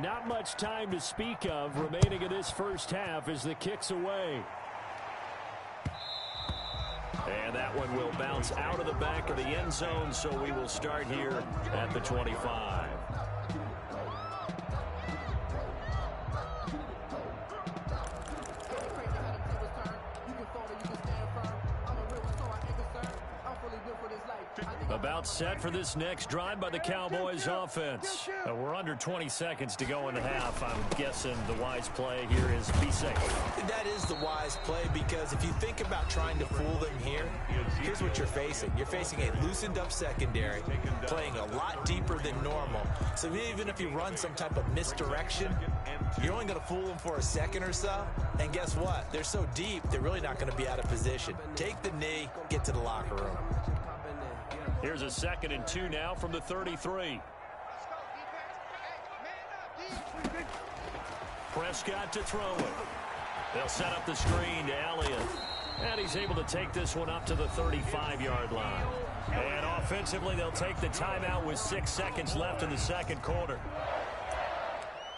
Not much time to speak of remaining in this first half as the kick's away. And that one will bounce out of the back of the end zone, so we will start here at the 25. About set for this next drive by the Cowboys offense. We're under 20 seconds to go in the half. I'm guessing the wise play here is be safe. That is the wise play, because if you think about trying to fool them here, here's what you're facing. You're facing a loosened up secondary, playing a lot deeper than normal. So even if you run some type of misdirection, you're only going to fool them for a second or so. And guess what? They're so deep, they're really not going to be out of position. Take the knee, get to the locker room. Here's a 2nd and 2 now from the 33. Prescott to throw it. They'll set up the screen to Elliott. And he's able to take this one up to the 35-yard line. And offensively, they'll take the timeout with 6 seconds left in the second quarter.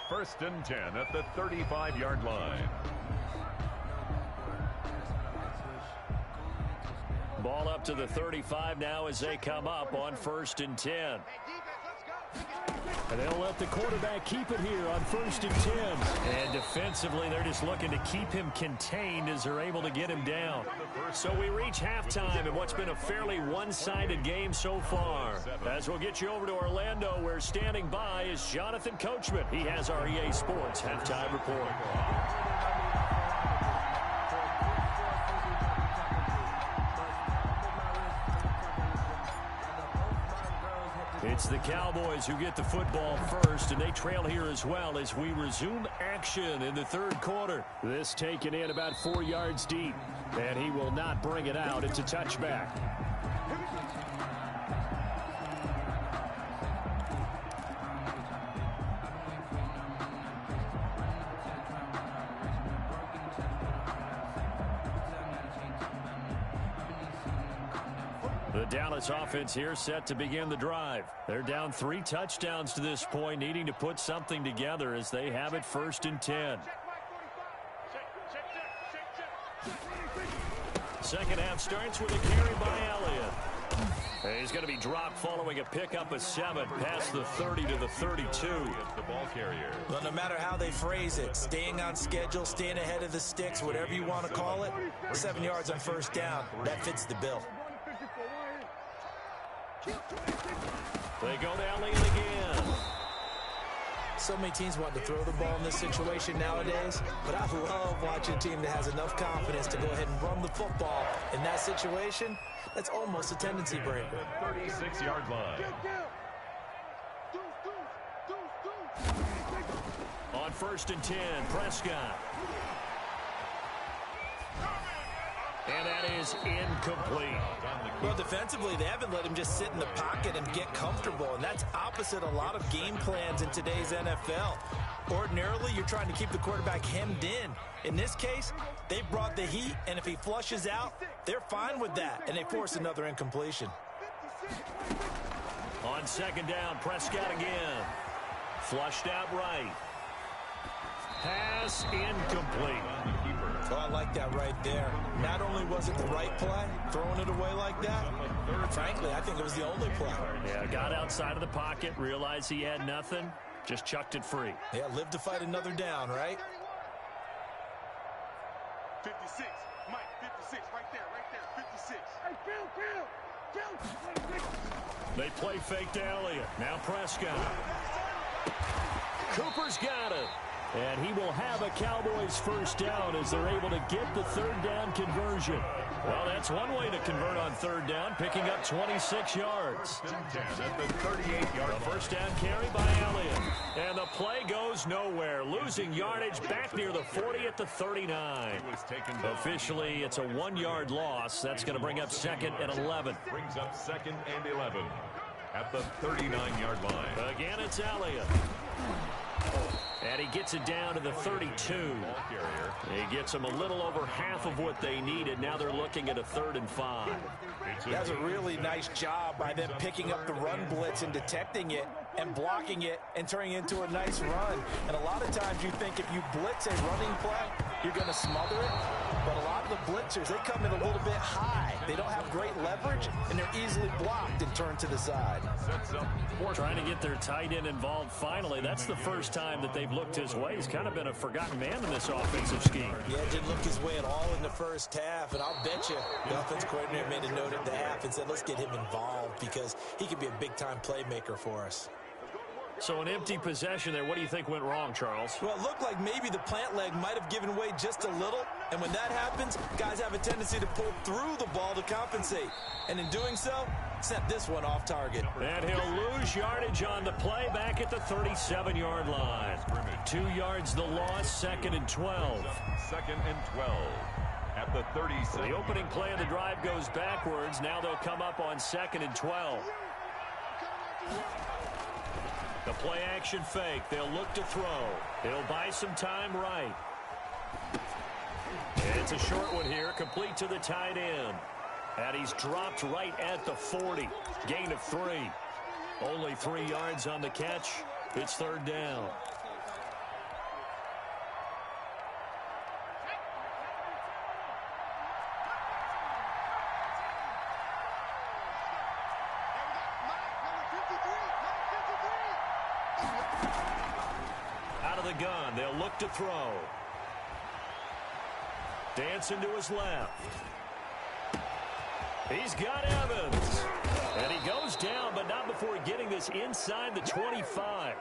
1st and 10 at the 35-yard line. Ball up to the 35 now as they come up on 1st and 10. And they'll let the quarterback keep it here on 1st and 10. And defensively, they're just looking to keep him contained as they're able to get him down. So we reach halftime in what's been a fairly one-sided game so far. As we'll get you over to Orlando, where standing by is Jonathan Coachman. He has our EA Sports halftime report. It's the Cowboys who get the football first, and they trail here as well as we resume action in the third quarter. This taken in about 4 yards deep, and he will not bring it out. It's a touchback. The Dallas offense here set to begin the drive. They're down 3 touchdowns to this point, needing to put something together as they have it 1st and 10. Second half starts with a carry by Elliott. He's going to be dropped following a pickup of 7 past the 30 to the 32. The ball carrier. Well, no matter how they phrase it, staying on schedule, staying ahead of the sticks, whatever you want to call it, 7 yards on 1st down, that fits the bill. They go to Elliott again. So many teams want to throw the ball in this situation nowadays, but I love watching a team that has enough confidence to go ahead and run the football. In that situation, that's almost a tendency breaker. 36-yard line. On 1st and 10, Prescott. And that is incomplete. Well, defensively, they haven't let him just sit in the pocket and get comfortable, and that's opposite a lot of game plans in today's NFL. Ordinarily, you're trying to keep the quarterback hemmed in. In this case, they brought the heat, and if he flushes out, they're fine with that, and they force another incompletion. On 2nd down, Prescott again. Flushed out right. Pass incomplete. Oh, I like that right there. Not only was it the right play, throwing it away like that, frankly, I think it was the only play. Yeah, got outside of the pocket, realized he had nothing, just chucked it free. Yeah, live to fight another down, right? 56, Mike, 56, right there, 56. Hey, Phil. They play fake to Elliott. Now Prescott. Cooper's got it. And he will have a Cowboys 1st down as they're able to get the 3rd down conversion. Well, that's one way to convert on 3rd down, picking up 26 yards. At the 38-yard The 1st down carry by Elliott. And the play goes nowhere. Losing yardage back near the 40 at the 39. Officially, it's a 1-yard loss. That's going to bring up 2nd and 11. Brings up 2nd and 11 at the 39-yard line. Again, it's Elliott. And he gets it down to the 32. He gets them a little over half of what they needed. Now they're looking at a 3rd and 5. That's a really nice job by them picking up the run blitz and detecting it. and blocking it and turning it into a nice run. And a lot of times you think if you blitz a running play, you're going to smother it. But a lot of the blitzers, they come in a little bit high. They don't have great leverage, and they're easily blocked and turned to the side. Trying to get their tight end involved finally. That's the first time that they've looked his way. He's kind of been a forgotten man in this offensive scheme. Yeah, didn't look his way at all in the first half, and I'll bet you the offensive coordinator made a note at the half and said, let's get him involved because he could be a big-time playmaker for us. So an empty possession there. What do you think went wrong, Charles? Well, it looked like maybe the plant leg might have given way just a little, and when that happens, guys have a tendency to pull through the ball to compensate. And in doing so, sent this one off target. And he'll lose yardage on the play back at the 37-yard line. 2 yards the loss, 2nd and 12. 2nd and 12 at the 37. The opening play of the drive goes backwards. Now they'll come up on 2nd and 12. The play action fake. They'll look to throw. It'll buy some time right. And it's a short one here, complete to the tight end. And he's dropped right at the 40. Gain of 3. Only 3 yards on the catch. It's 3rd down. Out of the gun, they'll look to throw. Dancing to his left. He's got Evans. And he goes down, but not before getting this inside the 25.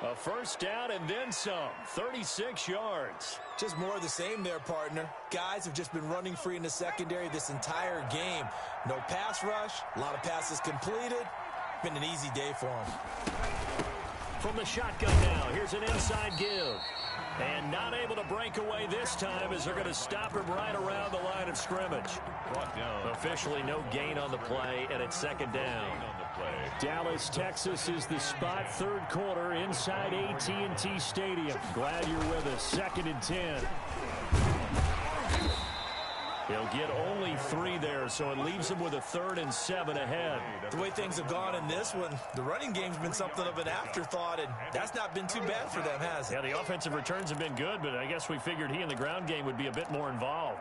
A first down and then some. 36 yards. Just more of the same there, partner. Guys have just been running free in the secondary this entire game. No pass rush, a lot of passes completed. Been an easy day for them. From the shotgun now, here's an inside give. And not able to break away this time as they're going to stop him right around the line of scrimmage. Officially no gain on the play, and it's 2nd down. Dallas, Texas is the spot. 3rd quarter inside AT&T Stadium. Glad you're with us. 2nd and 10. He'll get only 3 there, so it leaves him with a 3rd and 7 ahead. The way things have gone in this one, the running game's been something of an afterthought, and that's not been too bad for them, has it? Yeah, the offensive returns have been good, but I guess we figured he in the ground game would be a bit more involved.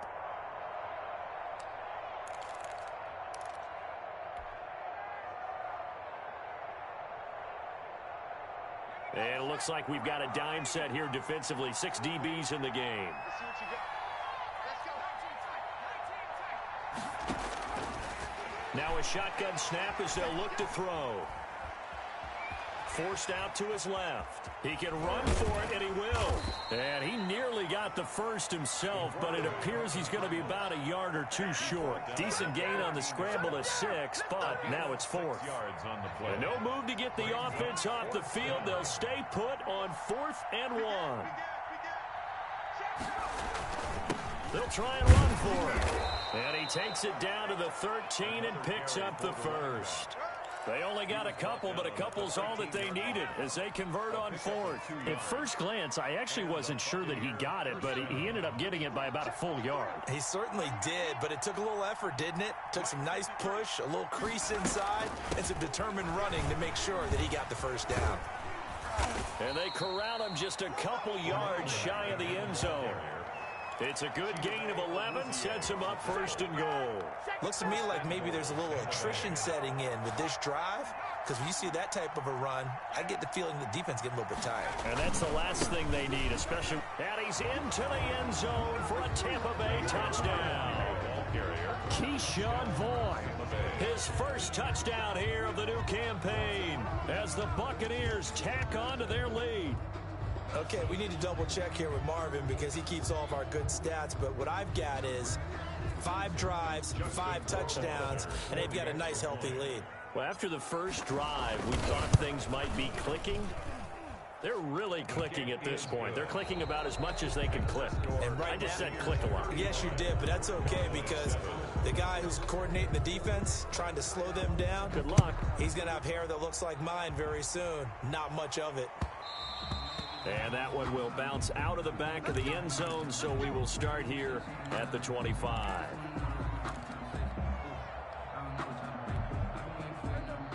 And it looks like we've got a dime set here defensively. 6 DBs in the game. Now a shotgun snap as they'll look to throw. Forced out to his left. He can run for it, and he will. And he nearly got the first himself, but it appears he's going to be about a yard or 2 short. Decent gain on the scramble to 6, but now it's 4th. And no move to get the offense off the field. They'll stay put on 4th and 1. They'll try and run for it. And he takes it down to the 13 and picks up the first. They only got a couple, but a couple's all that they needed as they convert on 4th. At first glance, I actually wasn't sure that he got it, but he ended up getting it by about a full yard. He certainly did, but it took a little effort, didn't it? Took some nice push, a little crease inside, and some determined running to make sure that he got the first down. And they corral him just a couple yards shy of the end zone. It's a good gain of 11, sets him up 1st and goal. Looks to me like maybe there's a little attrition setting in with this drive, because when you see that type of a run, I get the feeling the defense getting a little bit tired. And that's the last thing they need, especially. And he's into the end zone for a Tampa Bay touchdown. Keyshawn Vaughn, his first touchdown here of the new campaign as the Buccaneers tack on to their lead. Okay, we need to double check here with Marvin because he keeps all of our good stats, but what I've got is 5 drives, 5 touchdowns, and they've got a nice healthy lead. Well, after the first drive, we thought things might be clicking. They're really clicking at this point. They're clicking about as much as they can click. And right I just now, said click a lot. Yes, you did, but that's okay because the guy who's coordinating the defense, trying to slow them down, good luck. He's going to have hair that looks like mine very soon. Not much of it. And that one will bounce out of the back of the end zone, so we will start here at the 25.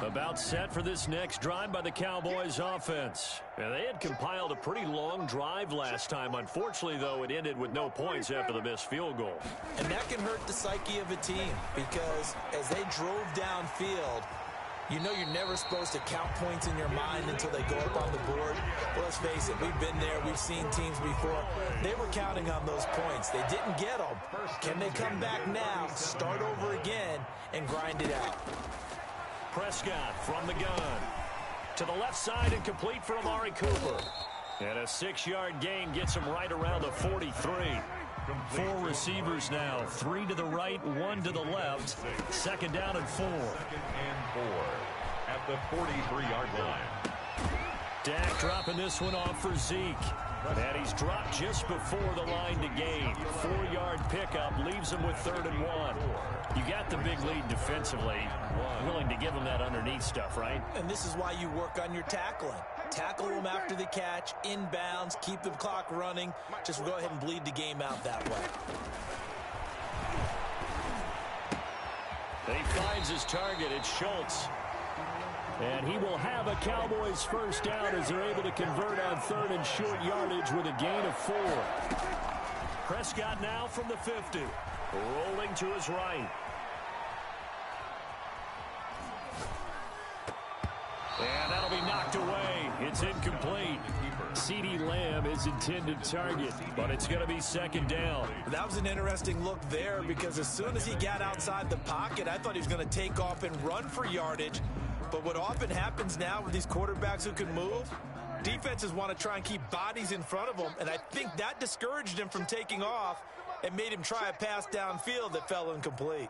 A About set for this next drive by the Cowboys offense. And they had compiled a pretty long drive last time. Unfortunately, though, it ended with no points after the missed field goal. And that can hurt the psyche of a team because as they drove downfield, you know you're never supposed to count points in your mind until they go up on the board. Well, let's face it, we've been there. We've seen teams before. They were counting on those points. They didn't get them. Can they come back now, start over again, and grind it out? Prescott from the gun. To the left side and complete for Amari Cooper. And a 6-yard gain gets him right around the 43. 4 receivers now, 3 to the right, 1 to the left. Second down and 4. Second and 4 at the 43-yard line. Dak dropping this one off for Zeke. And he's dropped just before the line to gain. 4-yard pickup leaves him with 3rd and 1. You got the big lead defensively. Willing to give him that underneath stuff, right? And this is why you work on your tackling. Tackle them after the catch, inbounds, keep the clock running. Just go ahead and bleed the game out that way. And he finds his target. It's Schultz. And he will have a Cowboys first down as they're able to convert on 3rd and short yardage with a gain of 4. Prescott now from the 50. Rolling to his right. And that'll be knocked away. It's incomplete. CeeDee Lamb is intended target, but it's going to be 2nd down. That was an interesting look there because as soon as he got outside the pocket, I thought he was going to take off and run for yardage. But what often happens now with these quarterbacks who can move, defenses want to try and keep bodies in front of them, and I think that discouraged him from taking off and made him try a pass downfield that fell incomplete.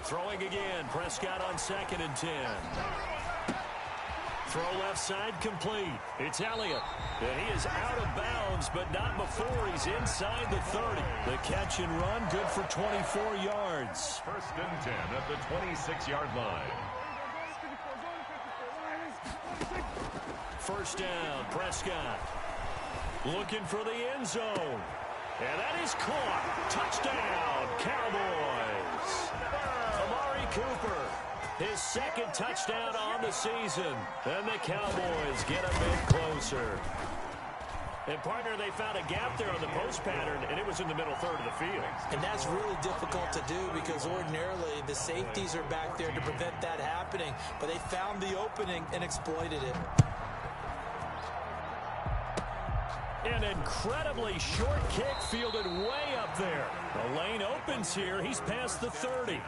Throwing again, Prescott on 2nd and 10. Throw left side complete. It's Elliott. And he is out of bounds, but not before he's inside the 30. The catch and run, good for 24 yards. 1st and 10 at the 26-yard line. First down, Prescott. Looking for the end zone. And that is caught. Touchdown, Cowboys. Amari Cooper, his 2nd touchdown on the season. And the Cowboys get a bit closer. And, partner, they found a gap there on the post pattern, and it was in the middle 3rd of the field. And that's really difficult to do because ordinarily the safeties are back there to prevent that happening. But they found the opening and exploited it. An incredibly short kick fielded way up there. The lane opens here. He's past the 30.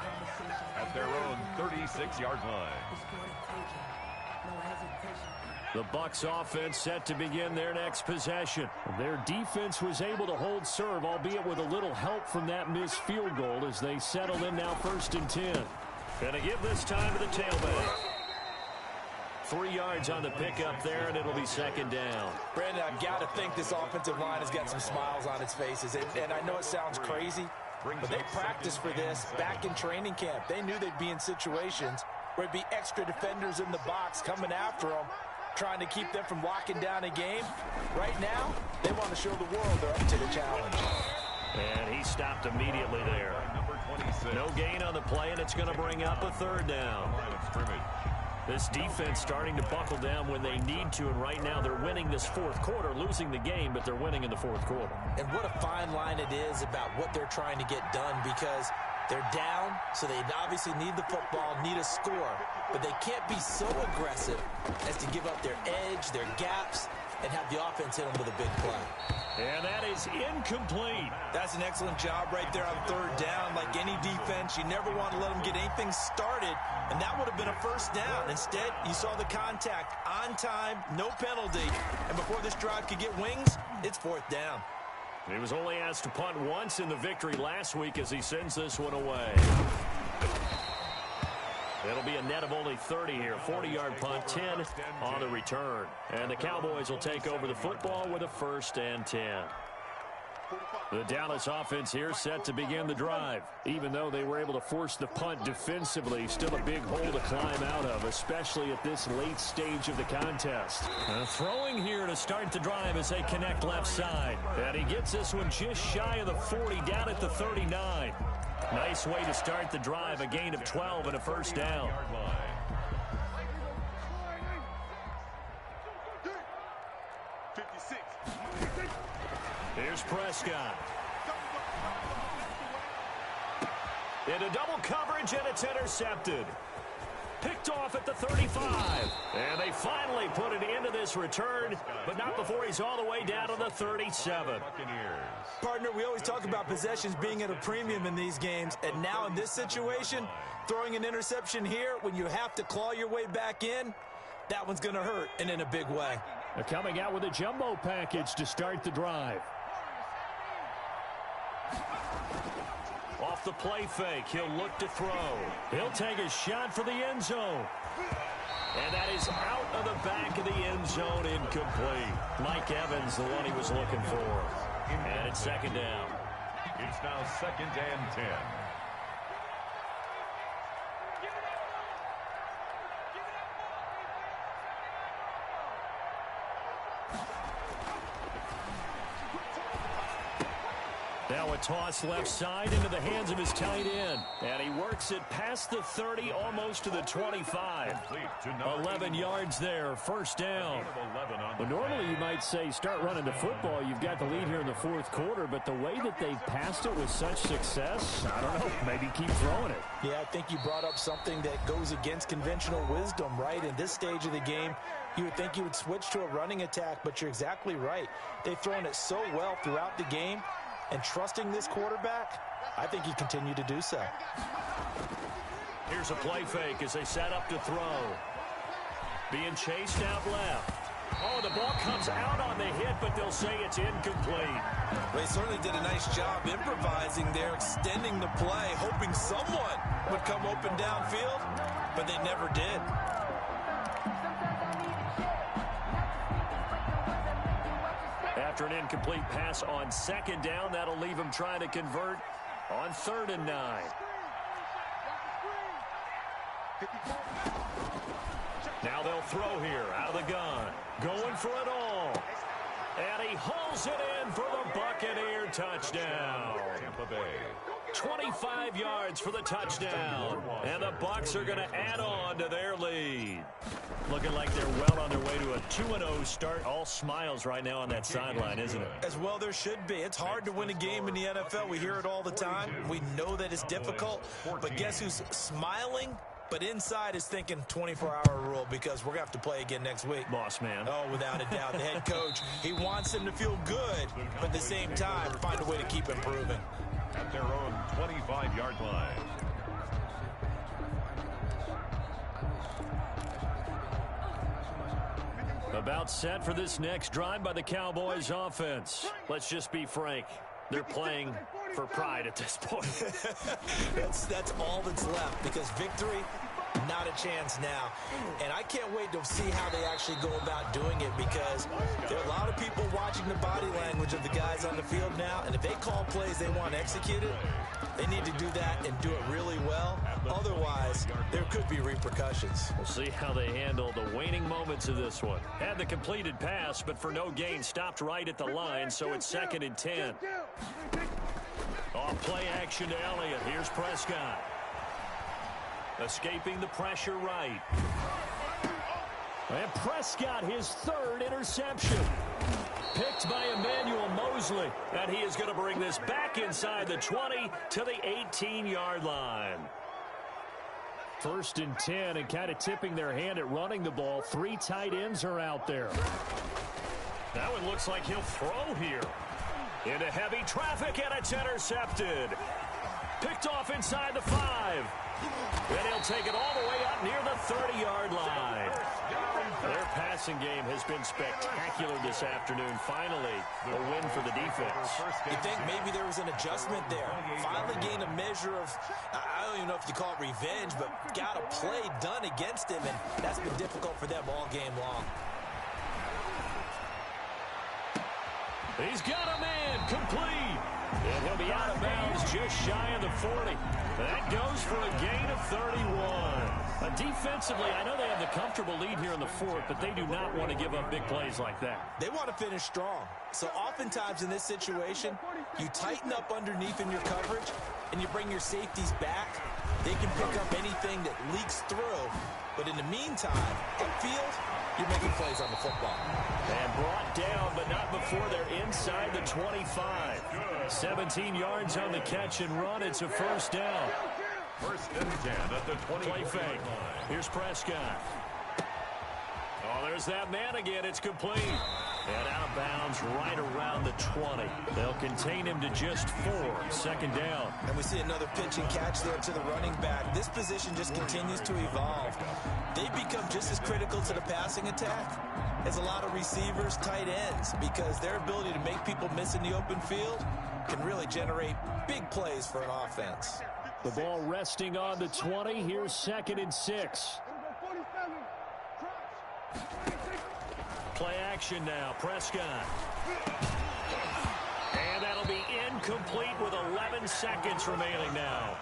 At their own 36-yard line. The Bucs offense set to begin their next possession. Their defense was able to hold serve, albeit with a little help from that missed field goal as they settle in now 1st and 10. Gonna give this time to the tailback. 3 yards on the pickup there, and it'll be 2nd down. Brandon, I've got to think this offensive line has got some smiles on its faces. And I know it sounds crazy, but they practiced for this back in training camp. They knew they'd be in situations where it'd be extra defenders in the box coming after them, trying to keep them from locking down a game. Right now, they want to show the world they're up to the challenge. And he stopped immediately there. No gain on the play, and it's going to bring up a 3rd down. This defense starting to buckle down when they need to, and right now they're winning this 4th quarter, losing the game, but they're winning in the 4th quarter. And what a fine line it is about what they're trying to get done because they're down, so they obviously need the football, need a score, but they can't be so aggressive as to give up their edge, their gaps, and have the offense hit them with a big play. And that is incomplete. That's an excellent job right there on 3rd down. Like any defense, you never want to let them get anything started, and that would have been a 1st down. Instead, you saw the contact on time, no penalty, and before this drive could get wings, it's 4th down. He was only asked to punt once in the victory last week as he sends this one away. It'll be a net of only 30 here. 40-yard punt, 10 on the return. And the Cowboys will take over the football with a 1st and 10. The Dallas offense here set to begin the drive. Even though they were able to force the punt defensively, still a big hole to climb out of, especially at this late stage of the contest. Throwing here to start the drive as they connect left side. And he gets this one just shy of the 40, down at the 39. Nice way to start the drive, a gain of 12 and a first down. 56. Here's Prescott. Into double coverage, and it's intercepted. Picked off at the 35. And they finally put an end to this return, but not before he's all the way down to the 37. Partner, we always talk about possessions being at a premium in these games, and now in this situation, throwing an interception here when you have to claw your way back in, that one's going to hurt, and in a big way. They're coming out with a jumbo package to start the drive. Off the play fake, he'll look to throw. He'll take a shot for the end zone. And that is out of the back of the end zone, incomplete. Mike Evans, the one he was looking for. And it's second down. It's now 2nd and 10. Now a toss left side into the hands of his tight end. And he works it past the 30, almost to the 25. 11 yards there, first down. Well, normally you might say start running the football. You've got the lead here in the fourth quarter, but the way that they passed it with such success, I don't know, maybe keep throwing it. Yeah, I think you brought up something that goes against conventional wisdom, right? In this stage of the game, you would think you would switch to a running attack, but you're exactly right. They've thrown it so well throughout the game. And trusting this quarterback, I think he continued to do so. Here's a play fake as they set up to throw. Being chased out left. Oh, the ball comes out on the hit, but they'll say it's incomplete. They certainly did a nice job improvising there, extending the play, hoping someone would come open downfield, but they never did. After an incomplete pass on second down, that'll leave him trying to convert on 3rd and 9. Now they'll throw here out of the gun. Going for it all. And he hauls it in for the Buccaneer touchdown. Tampa Bay. 25 yards for the touchdown. And the Bucs are going to add on to their lead. Looking like they're well on their way to a 2-0 start. All smiles right now on that sideline, isn't it? As well there should be. It's hard to win a game in the NFL. We hear it all the time. We know that it's difficult. But guess who's smiling? But inside is thinking 24-hour rule because we're going to have to play again next week. Boss man. Oh, without a doubt. The head coach, he wants him to feel good, but at the same time, find a way to keep improving. At their own 25-yard line. About set for this next drive by the Cowboys offense. Let's just be frank. They're playing for pride at this point. That's all that's left because victory, not a chance now. And I can't wait to see how they actually go about doing it because there are a lot of people watching the body language of the guys on the field now. And if they call plays they want executed, they need to do that and do it really well. Otherwise, there could be repercussions. We'll see how they handle the waning moments of this one. Had the completed pass, but for no gain, stopped right at the line, so it's 2nd and 10. Off play action to Elliott. Here's Prescott. Escaping the pressure right. And Prescott, his 3rd interception. Picked by Emmanuel Mosley. And he is going to bring this back inside the 20 to the 18-yard line. 1st and 10, and kind of tipping their hand at running the ball. 3 tight ends are out there. That one looks like he'll throw here. Into heavy traffic, and it's intercepted. Picked off inside the 5. And he'll take it all the way up near the 30-yard line. Their passing game has been spectacular this afternoon. Finally, a win for the defense. You think maybe there was an adjustment there. Finally gained a measure of, I don't even know if you call it revenge, but got a play done against him, and that's been difficult for them all game long. He's got a man complete. And he'll be out of bounds just shy of the 40. That goes for a gain of 31. Defensively, I know they have the comfortable lead here in the fourth, but they do not want to give up big plays like that. They want to finish strong. So oftentimes in this situation, you tighten up underneath in your coverage, and you bring your safeties back. They can pick up anything that leaks through. But in the meantime, upfield, you're making plays on the football. And brought down, but not before they're inside the 25. 17 yards on the catch and run. It's a first down. First and 10 at the 20. Play fake. Here's Prescott. Oh, there's that man again. It's complete. And out of bounds right around the 20. They'll contain him to just 4. Second down. And we see another pitch and catch there to the running back. This position just continues to evolve. They become just as critical to the passing attack as a lot of receivers, tight ends, because their ability to make people miss in the open field can really generate big plays for an offense. The ball resting on the 20. Here's 2nd and 6. Play action now. Prescott. And that'll be incomplete with 11 seconds remaining now.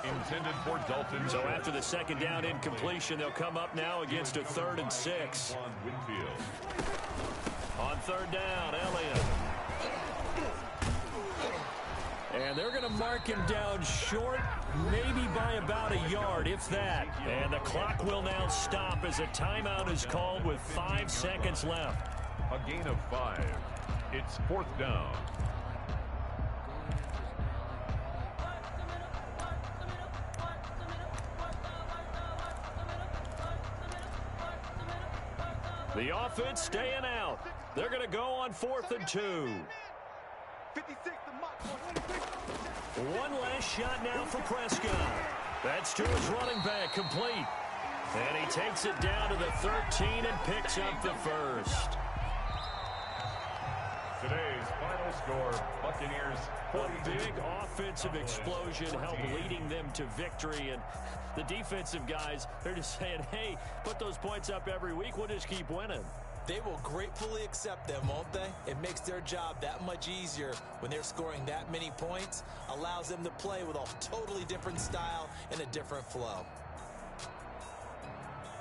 Intended for Dalton. So after the second down incompletion, they'll come up now against a 3rd and 6. On 3rd down, Elliott. And they're going to mark him down short, maybe by about a yard, if that. And the clock will now stop as a timeout is called with 5 seconds left. A gain of 5. It's 4th down. The offense staying out. They're going to go on 4th and 2. 56 to Mike. One last shot now for Prescott. That's to his running back, complete. And he takes it down to the 13 and picks up the first. Today's final score, Buccaneers 42. A big offensive explosion helped leading them to victory. And the defensive guys, they're just saying, hey, put those points up every week. We'll just keep winning. They will gratefully accept them, won't they? It makes their job that much easier when they're scoring that many points. Allows them to play with a totally different style and a different flow.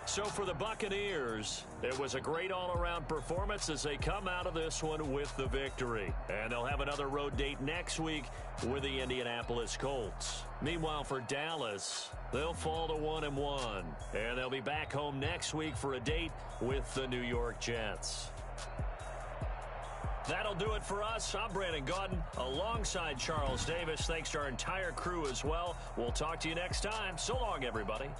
So for the Buccaneers, it was a great all-around performance as they come out of this one with the victory. And they'll have another road date next week with the Indianapolis Colts. Meanwhile, for Dallas, they'll fall to 1-1. And they'll be back home next week for a date with the New York Jets. That'll do it for us. I'm Brandon Gaudin alongside Charles Davis. Thanks to our entire crew as well. We'll talk to you next time. So long, everybody.